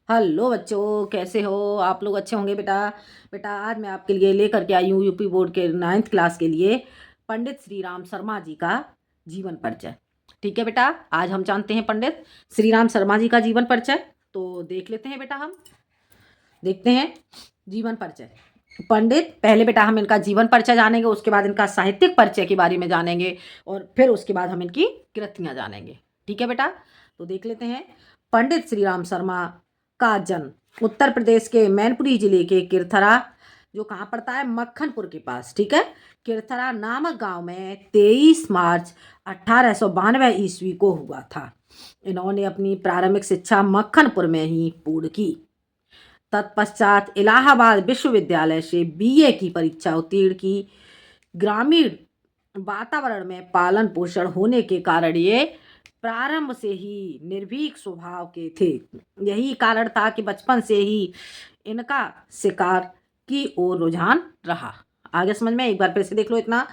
Hello बच्चों, कैसे हो आप लोग? अच्छे होंगे बेटा। बेटा आज मैं आपके लिए लेकर के आई हूँ यूपी बोर्ड के 9th क्लास के लिए पंडित श्री राम शर्मा जी का जीवन परिचय। ठीक है बेटा, आज हम जानते हैं पंडित श्री राम शर्मा जी का जीवन परिचय। तो देख लेते हैं बेटा, हम देखते हैं जीवन परिचय। पंडित पहले बेटा हम इनका जीवन परिचय जानेंगे, उसके बाद इनका साहित्यिक परिचय के बारे में जानेंगे और फिर उसके बाद हम इनकी कृतियाँ जानेंगे। ठीक है बेटा, तो देख लेते हैं। पंडित श्री राम शर्मा का जन्म उत्तर प्रदेश के मैनपुरी जिले के किरथरा, जो कहाँ पड़ता है, मक्खनपुर के पास। ठीक है, किरथरा नामक गांव में 23 मार्च 1892 ईस्वी को हुआ था। इन्होंने अपनी प्रारंभिक शिक्षा मक्खनपुर में ही पूर्ण की। तत्पश्चात इलाहाबाद विश्वविद्यालय से बीए की परीक्षा उत्तीर्ण की। ग्रामीण वातावरण में पालन पोषण होने के कारण ये प्रारंभ से ही निर्भीक स्वभाव के थे। यही कारण था कि बचपन से ही इनका शिकार की ओर रुझान रहा। आगे समझ में एक बार फिर से देख लो इतना।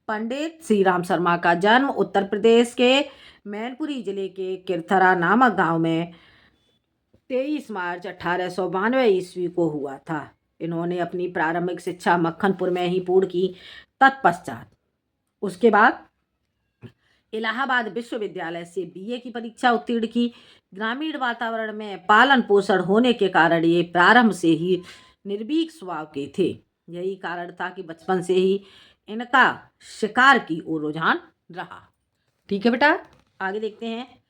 पंडित श्री राम शर्मा का जन्म उत्तर प्रदेश के मैनपुरी जिले के किरथरा नामक गांव में 23 मार्च 1892 ईस्वी को हुआ था। इन्होंने अपनी प्रारंभिक शिक्षा मक्खनपुर में ही पूर्ण की। तत्पश्चात उसके बाद इलाहाबाद विश्वविद्यालय से बीए की परीक्षा उत्तीर्ण की। ग्रामीण वातावरण में पालन पोषण होने के कारण ये प्रारंभ से ही निर्भीक स्वभाव के थे। यही कारण था कि बचपन से ही इनका शिकार की ओर रुझान रहा। ठीक है बेटा, आगे देखते हैं।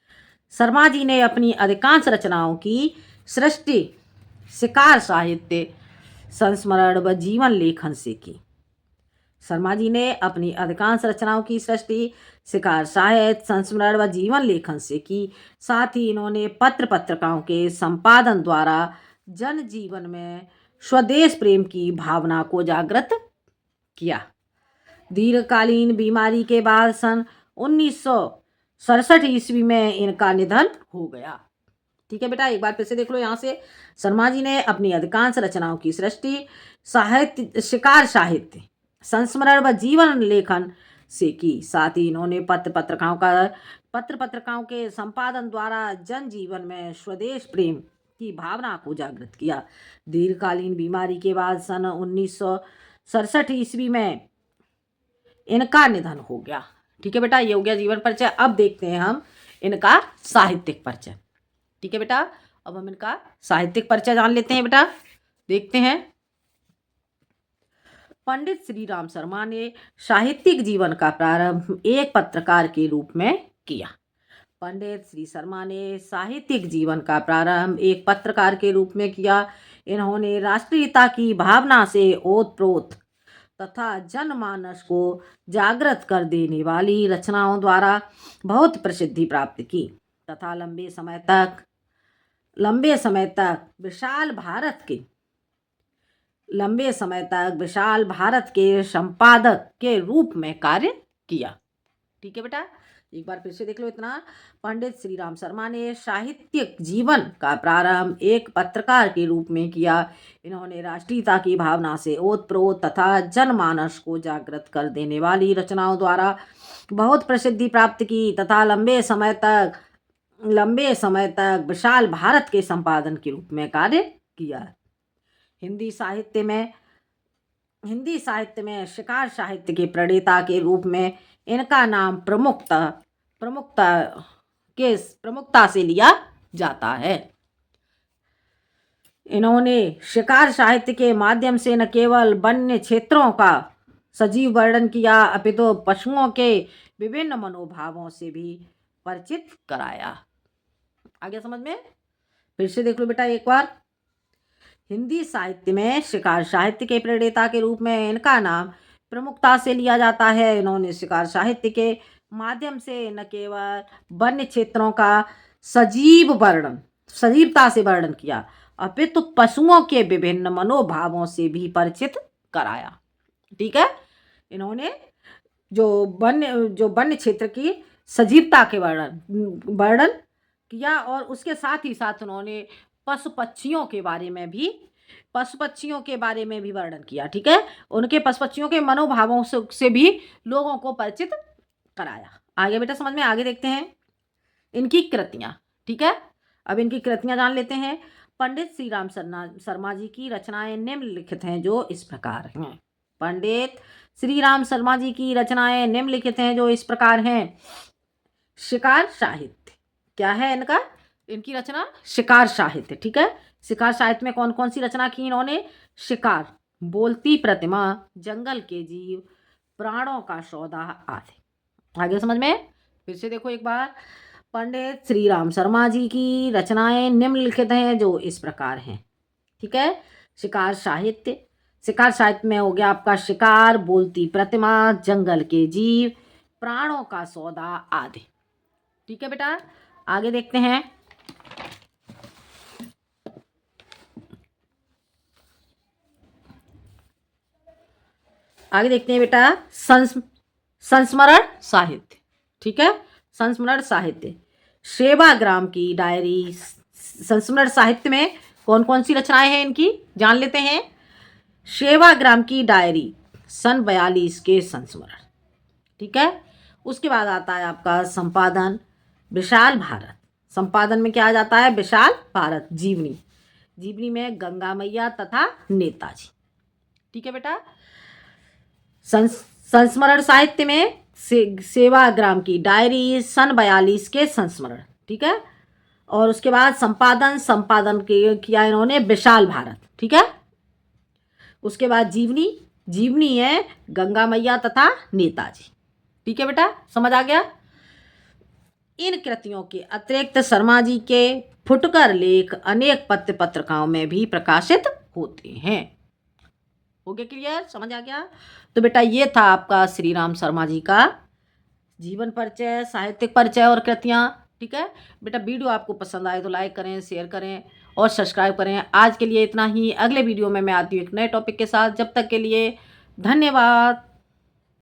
शर्मा जी ने अपनी अधिकांश रचनाओं की सृष्टि शिकार साहित्य, संस्मरण व जीवन लेखन से की। शर्मा जी ने अपनी अधिकांश रचनाओं की सृष्टि शिकार साहित्य, संस्मरण व जीवन लेखन से की। साथ ही इन्होंने पत्र पत्रिकाओं के संपादन द्वारा जन जीवन में स्वदेश प्रेम की भावना को जागृत किया। दीर्घकालीन बीमारी के बाद सन 1967 ईस्वी में इनका निधन हो गया। ठीक है बेटा, एक बार फिर से देख लो यहाँ से। शर्मा जी ने अपनी अधिकांश रचनाओं की सृष्टि साहित्य शिकार साहित्य, संस्मरण व जीवन लेखन से की। साथ ही इन्होंने पत्र पत्रिकाओं के संपादन द्वारा जन जीवन में स्वदेश प्रेम की भावना को जागृत किया। दीर्घकालीन बीमारी के बाद सन 1967 ईस्वी में इनका निधन हो गया। ठीक है बेटा, ये हो गया जीवन परिचय। अब देखते हैं हम इनका साहित्यिक परिचय। ठीक है बेटा, अब हम इनका साहित्यिक परिचय जान लेते हैं बेटा। देखते हैं। पंडित श्री राम शर्मा ने साहित्यिक जीवन का प्रारंभ एक पत्रकार के रूप में किया। पंडित श्री शर्मा ने साहित्यिक जीवन का प्रारंभ एक पत्रकार के रूप में किया। इन्होंने राष्ट्रीयता की भावना से ओतप्रोत तथा जनमानस को जागृत कर देने वाली रचनाओं द्वारा बहुत प्रसिद्धि प्राप्त की तथा लंबे समय तक विशाल भारत के संपादक के रूप में कार्य किया। ठीक है बेटा, एक बार फिर से देख लो इतना। पंडित श्री राम शर्मा ने साहित्यिक जीवन का प्रारंभ एक पत्रकार के रूप में किया। इन्होंने राष्ट्रीयता की भावना से ओतप्रोत तथा जनमानस को जागृत कर देने वाली रचनाओं द्वारा बहुत प्रसिद्धि प्राप्त की तथा लंबे समय तक विशाल भारत के संपादन के रूप में कार्य किया। हिंदी साहित्य में शिकार साहित्य के प्रणेता के रूप में इनका नाम प्रमुखता से लिया जाता है। इन्होंने शिकार साहित्य के माध्यम से न केवल वन्य क्षेत्रों का सजीव वर्णन किया अपितु पशुओं के विभिन्न मनोभावों से भी परिचित कराया। आगे समझ में फिर से देख लो बेटा एक बार। हिंदी साहित्य में शिकार साहित्य के प्रणेता के रूप में इनका नाम प्रमुखता से लिया जाता है। इन्होंने शिकार साहित्य के माध्यम से न केवल वन्य क्षेत्रों का सजीवता से वर्णन किया अपितु पशुओं के विभिन्न मनोभावों से भी परिचित कराया। ठीक है, इन्होंने जो वन्य क्षेत्र की सजीवता के वर्णन किया और उसके साथ ही साथ उन्होंने पशु पक्षियों के बारे में भी वर्णन किया। ठीक है, उनके पशु पक्षियों के मनोभावों से भी लोगों को परिचित कराया। आगे बेटा समझ में, आगे देखते हैं इनकी कृतियाँ। ठीक है, अब इनकी कृतियाँ जान लेते हैं। पंडित श्री राम शर्मा जी की रचनाएं निम्नलिखित हैं जो इस प्रकार हैं। पंडित श्री राम शर्मा जी की रचनाएं निम्नलिखित हैं जो इस प्रकार हैं। शिकार साहित्य, क्या है इनका, इनकी रचना शिकार साहित्य। ठीक है, शिकार साहित्य में कौन कौन सी रचना की इन्होंने? शिकार, बोलती प्रतिमा, जंगल के जीव, प्राणों का सौदा आदि। आगे समझ में? फिर से देखो एक बार। पंडित श्री राम शर्मा जी की रचनाएं निम्नलिखित हैं जो इस प्रकार हैं। ठीक है, शिकार साहित्य, शिकार साहित्य में हो गया आपका शिकार, बोलती प्रतिमा, जंगल के जीव, प्राणों का सौदा आदि। ठीक है बेटा, आगे देखते हैं। आगे देखते हैं बेटा, संस्मरण साहित्य। ठीक है, संस्मरण साहित्य, सेवाग्राम की डायरी। संस्मरण साहित्य में कौन कौन सी रचनाएं हैं इनकी, जान लेते हैं। सेवाग्राम की डायरी, सन 42 के संस्मरण। ठीक है, उसके बाद आता है आपका संपादन, विशाल भारत। संपादन में क्या आ जाता है? विशाल भारत। जीवनी, जीवनी में गंगा मैया तथा नेताजी। ठीक है बेटा, संस्मरण साहित्य में सेवाग्राम की डायरी, सन 42 के संस्मरण। ठीक है, और उसके बाद संपादन किया इन्होंने विशाल भारत। ठीक है, उसके बाद जीवनी, जीवनी है गंगा मैया तथा नेताजी। ठीक है बेटा, समझ आ गया? इन कृतियों के अतिरिक्त शर्मा जी के फुटकर लेख अनेक पत्र पत्रिकाओं में भी प्रकाशित होते हैं। हो गया क्लियर? समझ आ गया? तो बेटा ये था आपका श्री राम शर्मा जी का जीवन परिचय, साहित्यिक परिचय और कृतियाँ। ठीक है बेटा, वीडियो आपको पसंद आए तो लाइक करें, शेयर करें और सब्सक्राइब करें। आज के लिए इतना ही, अगले वीडियो में मैं आती हूँ एक नए टॉपिक के साथ। जब तक के लिए धन्यवाद।